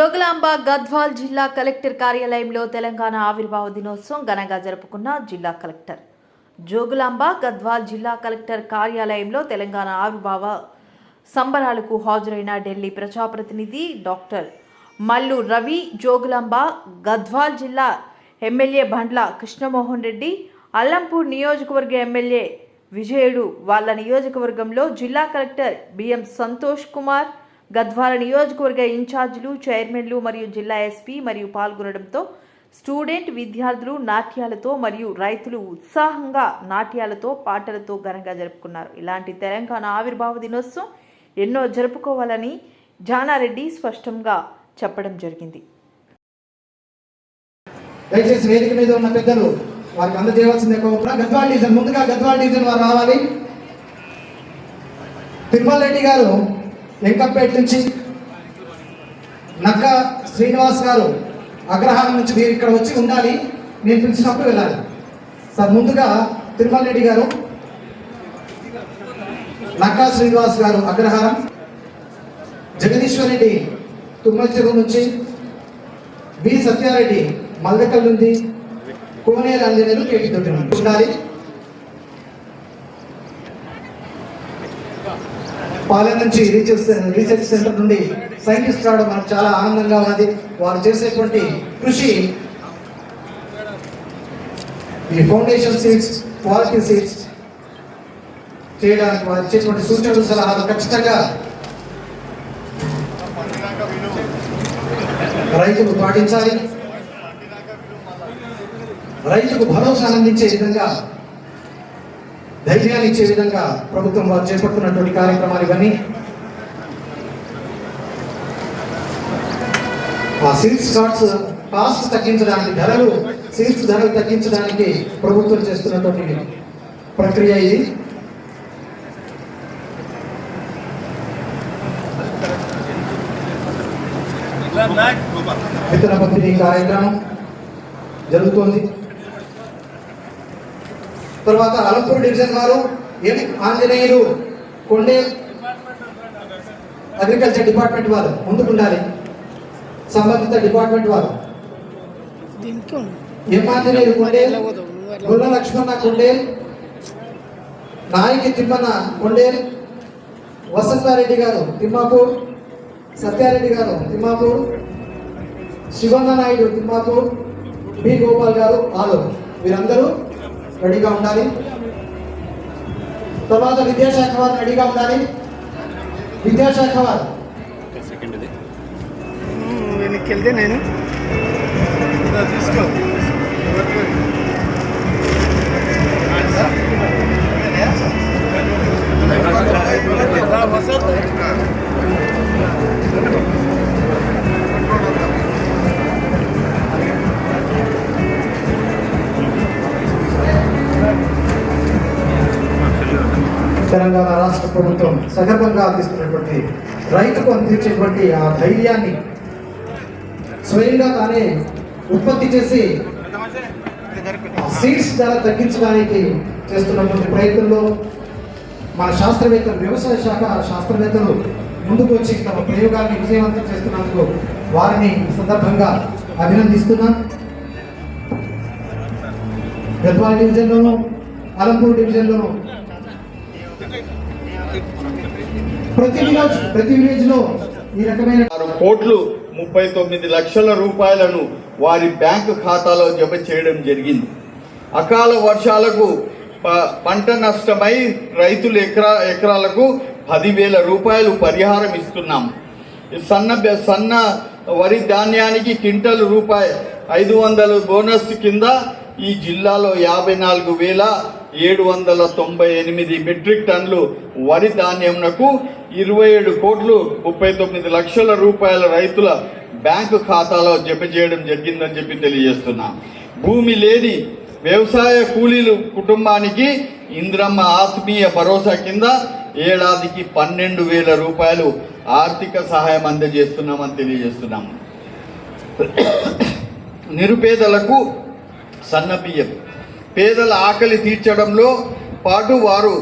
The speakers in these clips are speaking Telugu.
జోగులాంబ గద్వాల్ జిల్లా కలెక్టర్ కార్యాలయంలో తెలంగాణ ఆవిర్భావ దినోత్సవం ఘనంగా జరుపుకున్న జిల్లా కలెక్టర్. జోగులాంబ గద్వాల్ జిల్లా కలెక్టర్ కార్యాలయంలో తెలంగాణ ఆవిర్భావ సంబరాలకు హాజరైన ఢిల్లీ ప్రజాప్రతినిధి డాక్టర్ మల్లు రవి, జోగులాంబ గద్వాల్ జిల్లా ఎమ్మెల్యే బండ్ల కృష్ణమోహన్ రెడ్డి, అల్లంపూర్ నియోజకవర్గ ఎమ్మెల్యే విజయుడు, వాళ్ళ నియోజకవర్గంలో జిల్లా కలెక్టర్ బిఎం సంతోష్ కుమార్, గద్వాల నియోజకవర్గ ఇన్ఛార్జీలు, చైర్మన్లు మరియు జిల్లా ఎస్పీ మరియు పాల్గొనడంతో స్టూడెంట్ విద్యార్థులు నాట్యాలతో మరియు రైతులు ఉత్సాహంగా నాట్యాలతో పాటలతో ఘనంగా జరుపుకున్నారు. ఇలాంటి తెలంగాణ ఆవిర్భావ దినోత్సవం ఎన్నో జరుపుకోవాలని జానారెడ్డి స్పష్టంగా చెప్పడం జరిగింది. దయచేసి వేదిక మీద ఉన్న పెద్దలు వారికి అందజేయవలసిందే. గద్వాల్ డివిజన్, ముందుగా గద్వాల్ డివిజన్ వారు రావాలి. తిరుమల రెడ్డి గారు వెంకంపేట నుంచి, నక్క శ్రీనివాస్ గారు అగ్రహారం నుంచి మీరు ఇక్కడ వచ్చి ఉండాలి, నేను పిలిచినప్పుడు వెళ్ళాలి. సార్ ముందుగా తిరుమల రెడ్డి గారు, నక్క శ్రీనివాస్ గారు అగ్రహారం, జగదీశ్వర్ రెడ్డి తుమ్మల చెరువు నుంచి, వి సత్యారెడ్డి మల్దకల్ నుండి, కోనేరు ఆంజనేయులు కేటీ తోటి ఉండాలి. పాలెం నుంచి రీసెర్చ్ సెంటర్ నుండి సైంటిస్ట్ రావడం మనకు చాలా ఆనందంగా ఉన్నది. వారు చేసేటువంటి కృషి, ఈ ఫౌండేషన్ సీట్స్, క్వాలిటీ సీట్స్ చేయడానికి వారు ఇచ్చేటువంటి సూచనలు, సలహాలు ఖచ్చితంగా రైతుకు పాటించాలి. రైతుకు భరోసా అందించే విధంగా, ధైర్యాన్ని ఇచ్చే విధంగా ప్రభుత్వం వారు చేపడుతున్నటువంటి కార్యక్రమాలు ఇవన్నీ. ఆ సీడ్స్ కాస్ట్ తగ్గించడానికి, సీడ్స్ ధరలు తగ్గించడానికి ప్రభుత్వం చేస్తున్నటువంటి ప్రక్రియ ఇది. విత్తన పంపిణీ కార్యక్రమం జరుగుతోంది. తర్వాత అలంపూర్ డివిజన్ వారు ఎం ఆంజనేయులు కొండే అగ్రికల్చర్ డిపార్ట్మెంట్ వారు ముందుకుండాలి. సంబంధిత డిపార్ట్మెంట్ వారు ఎం ఆంజనేయులు కొండే, గుల్ల లక్ష్మణ కొండే, నాయకి తిమ్మన్న కొండే, వసంతారెడ్డి గారు తిమ్మాపూర్, సత్యారెడ్డి గారు తిమ్మాపూర్, శివన్న నాయుడు తిమ్మాపూర్, బి గోపాల్ గారు ఆలూరు, వీరందరూ రెడీగా ఉండాలి. తర్వాత విద్యాశాఖ వారు రెడీగా ఉండాలి. విద్యాశాఖ వారు వెళ్తే నేను తెలంగాణ రాష్ట్ర ప్రభుత్వం సగర్భంగా అందిస్తున్నటువంటి, రైతుకు అందించేటువంటి ఆ ధైర్యాన్ని స్వయంగా తానే ఉత్పత్తి చేసి సీడ్స్ ధర తగ్గించడానికి చేస్తున్నటువంటి ప్రయత్నంలో మన శాస్త్రవేత్తలు, వ్యవసాయ శాఖ శాస్త్రవేత్తలు ముందుకు వచ్చి తమ ప్రయోగాన్ని విజయవంతం చేస్తున్నందుకు వారిని సందర్భంగా అభినందిస్తున్నాం. గద్వాల్ డివిజన్లోను, అలంపూర్ డివిజన్లోను ప్రతి విలేజ్ లో ఈ రకమైన కోట్లు 39 లక్షల రూపాయలను వారి బ్యాంకు ఖాతాలో జమ చేయడం జరిగింది. అకాల వర్షాలకు పంట నష్టమై రైతులు ఎకరాలకు 10,000 రూపాయలు పరిహారం ఇస్తున్నాం. సన్న వరి ధాన్యానికి క్వింటల్ రూపాయి 500 బోనస్ కింద ఈ జిల్లాలో 54,798 మెట్రిక్ టన్నులు వరి ధాన్యంకు 27 కోట్లు 39 లక్షల రూపాయల రైతుల బ్యాంకు ఖాతాలో జమ చేయడం జరిగిందని చెప్పి తెలియజేస్తున్నాం. భూమి లేని వ్యవసాయ కూలీలు కుటుంబానికి ఇంద్రమ్మ ఆత్మీయ భరోసా కింద ఏడాదికి 12,000 రూపాయలు ఆర్థిక సహాయం అందజేస్తున్నామని తెలియజేస్తున్నాము. నిరుపేదలకు సన్న బియ్యం, పేదల ఆకలి తీర్చడంలో పాటు వారు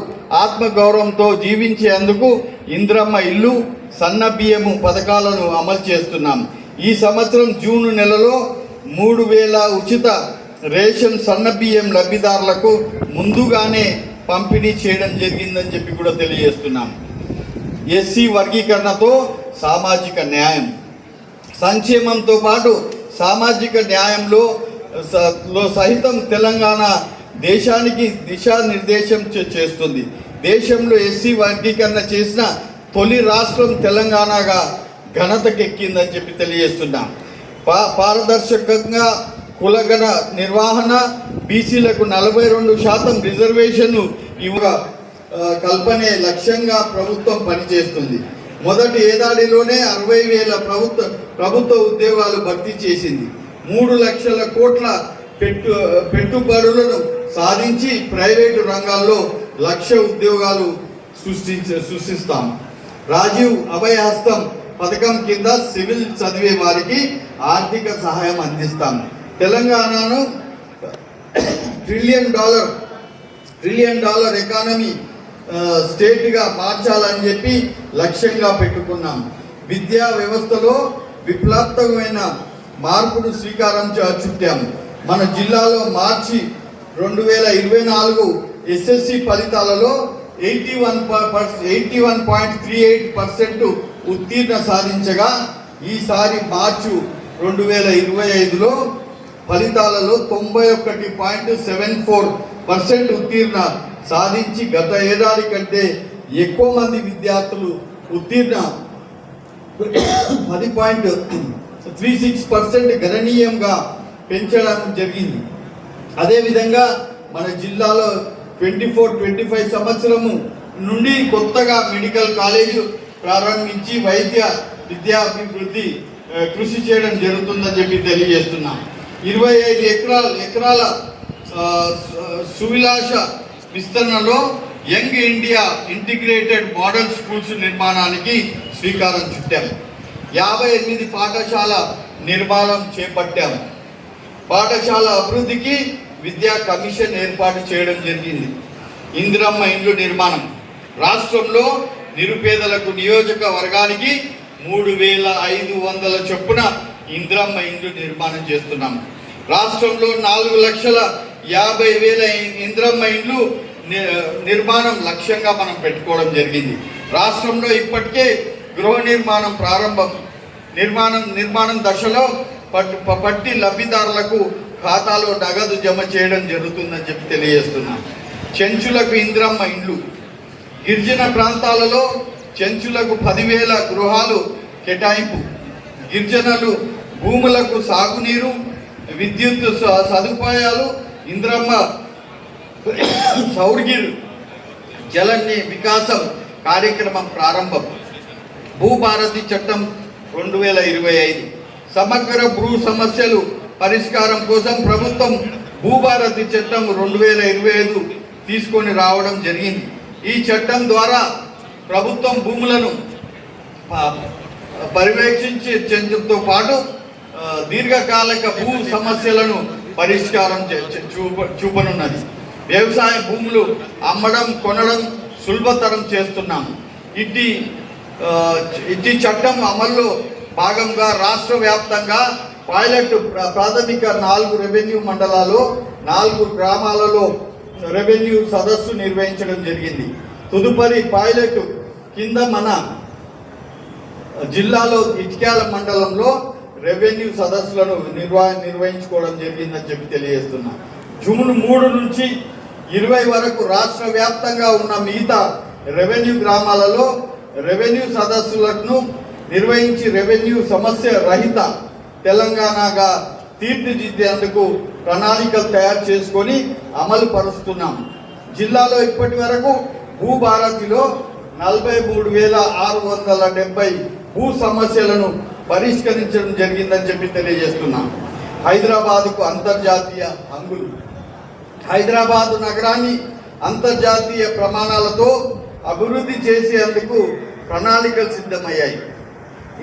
ఆత్మగౌరవంతో జీవించేందుకు ఇంద్రమ్మ ఇల్లు, సన్న బియ్యము పథకాలను అమలు చేస్తున్నాం. ఈ సంవత్సరం జూన్ నెలలో 3,000 ఉచిత రేషన్ సన్న బియ్యం లబ్ధిదారులకు ముందుగానే పంపిణీ చేయడం జరిగిందని చెప్పి కూడా తెలియజేస్తున్నాం. ఎస్సీ వర్గీకరణతో సామాజిక న్యాయం, సంక్షేమంతో పాటు సామాజిక న్యాయంలో సహితం తెలంగాణ దేశానికి దిశానిర్దేశం చేస్తుంది. దేశంలో ఎస్సీ వర్గీకరణ చేసిన తొలి రాష్ట్రం తెలంగాణగా ఘనతకెక్కిందని చెప్పి తెలియజేస్తున్నాం. పారదర్శకంగా కులగణ నిర్వహణ, బీసీలకు 42% రిజర్వేషన్ కల్పనే లక్ష్యంగా ప్రభుత్వం పనిచేస్తుంది. మొదటి ఏడాదిలోనే 60,000 ప్రభుత్వ ఉద్యోగాలు భర్తీ చేసింది. 3 లక్షల కోట్ల పెట్టుబడులను సాధించి ప్రైవేటు రంగాల్లో 1,00,000 ఉద్యోగాలు సృష్టిస్తాం. రాజీవ్ అభయహస్తం పథకం కింద సివిల్ చదివే వారికి ఆర్థిక సహాయం అందిస్తాం. తెలంగాణను ట్రిలియన్ డాలర్ ఎకానమీ స్టేట్గా మార్చాలని చెప్పి లక్ష్యంగా పెట్టుకున్నాం. విద్యా వ్యవస్థలో విప్లవాత్మకమైన మార్పును శ్రీకారం చుట్టాము. మన జిల్లాలో మార్చి 2024 ఎస్ఎస్సి ఫలితాలలో 81.38% ఉత్తీర్ణ సాధించగా ఈసారి మార్చి 2025లో ఫలితాలలో 91.74% ఉత్తీర్ణ సాధించి గత ఏడాది కంటే ఎక్కువ మంది విద్యార్థులు ఉత్తీర్ణ 10.36% గణనీయంగా పెంచడం జరిగింది. అదేవిధంగా మన జిల్లాలో 24-25 సంవత్సరము నుండి కొత్తగా మెడికల్ కాలేజు ప్రారంభించి వైద్య విద్యాభివృద్ధి కృషి చేయడం జరుగుతుందని చెప్పి తెలియజేస్తున్నాం. 25 ఎకరాల సువిలాస విస్తరణలో young India integrated model schools నిర్మాణానికి శ్రీకారం చుట్టాము. 58 పాఠశాల నిర్మాణం చేపట్టాము. పాఠశాల అభివృద్ధికి విద్యా కమిషన్ ఏర్పాటు చేయడం జరిగింది. ఇందిరమ్మ ఇండ్లు నిర్మాణం, రాష్ట్రంలో నిరుపేదలకు నియోజకవర్గానికి 3,500 చొప్పున ఇందిరమ్మ ఇండ్లు నిర్మాణం చేస్తున్నాం. రాష్ట్రంలో 4,50,000 ఇందిరమ్మ ఇండ్లు నిర్మాణం లక్ష్యంగా మనం పెట్టుకోవడం జరిగింది. రాష్ట్రంలో ఇప్పటికే గృహ నిర్మాణం దశలో పట్టి లబ్ధిదారులకు ఖాతాలో నగదు జమ చేయడం జరుగుతుందని చెప్పి తెలియజేస్తున్నాం. చెంచులకు ఇందిరమ్మ ఇండ్లు, గిరిజన ప్రాంతాలలో చెంచులకు 10,000 గృహాలు కేటాయింపు. గిరిజనులు భూములకు సాగునీరు, విద్యుత్ సదుపాయాలు, ఇందిరమ్మ సౌర్గిర్ జల వికాసం కార్యక్రమం ప్రారంభం. భూభారతి చట్టం 2025 సమగ్ర భూ సమస్యలు పరిష్కారం కోసం ప్రభుత్వం భూభారతి చట్టం 2025 తీసుకొని రావడం జరిగింది. ఈ చట్టం ద్వారా ప్రభుత్వం భూములను పర్యవేక్షించడంతో పాటు దీర్ఘకాలిక భూ సమస్యలను పరిష్కారం చూపనున్నది. వ్యవసాయ భూములు అమ్మడం, కొనడం సులభతరం చేస్తున్నాం. ఇట్టి చట్టం అమల్లో భాగంగా రాష్ట్ర వ్యాప్తంగా పైలట్ ప్రాథమిక 4 రెవెన్యూ మండలాల్లో 4 గ్రామాలలో రెవెన్యూ సదస్సు నిర్వహించడం జరిగింది. తదుపరి పైలట్ కింద మన జిల్లాలో ఇటిక్యాల మండలంలో రెవెన్యూ సదస్సులను నిర్వహించుకోవడం జరిగిందని చెప్పి తెలియజేస్తున్నా. జూన్ 3 నుంచి 20 వరకు రాష్ట్ర వ్యాప్తంగా ఉన్న మిగతా రెవెన్యూ గ్రామాలలో రెవెన్యూ సదస్సులను నిర్వహించి రెవెన్యూ సమస్య రహిత తెలంగాణగా తీర్చిదిద్దేందుకు ప్రణాళికలు తయారు చేసుకొని అమలు పరుస్తున్నాం. జిల్లాలో ఇప్పటి వరకు భూభారతిలో 43,670 భూ సమస్యలను పరిష్కరించడం జరిగిందని చెప్పి తెలియజేస్తున్నాం. హైదరాబాదుకు అంతర్జాతీయ హంగులు. హైదరాబాదు నగరాన్ని అంతర్జాతీయ ప్రమాణాలతో అభివృద్ధి చేసేందుకు ప్రణాళికలు సిద్ధమయ్యాయి.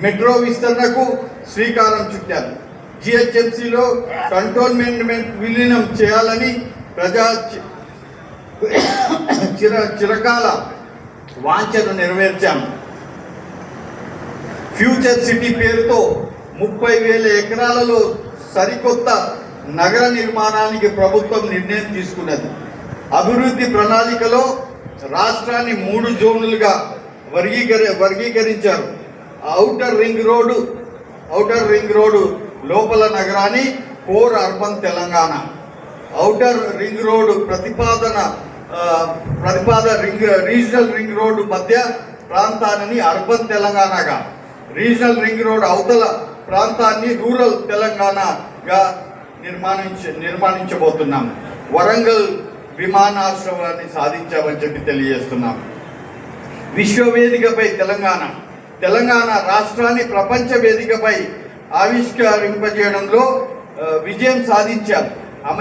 మెట్రో విస్తరణకు శ్రీకారం చుట్టారు. జిహెచ్ఎంసీలో కంటోన్మెంట్ విలీనం చేయాలని ప్రజా చిరకాల వాంఛను నెరవేర్చాము. ఫ్యూచర్ సిటీ పేరుతో 30,000 ఎకరాలలో సరికొత్త నగర నిర్మాణానికి ప్రభుత్వం నిర్ణయం తీసుకున్నది. అభివృద్ధి ప్రణాళికలో రాష్ట్రాన్ని 3 జోన్లుగా వర్గీకరించారు. ఔటర్ రింగ్ రోడ్డు లోపల నగరాన్ని core urban Telangana, outer ring road regional ring road మధ్య ప్రాంతాన్ని అర్బన్ తెలంగాణగా, రీజనల్ రింగ్ రోడ్ అవతల ప్రాంతాన్ని రూరల్ తెలంగాణగా నిర్మాణించబోతున్నాం. వరంగల్ విమానాశ్రయాన్ని సాధించామని చెప్పి తెలియజేస్తున్నాం. విశ్వవేదికపై తెలంగాణ రాష్ట్రాన్ని ప్రపంచ వేదికపై ఆవిష్కరింపజేయడంలో విజయం సాధించాం.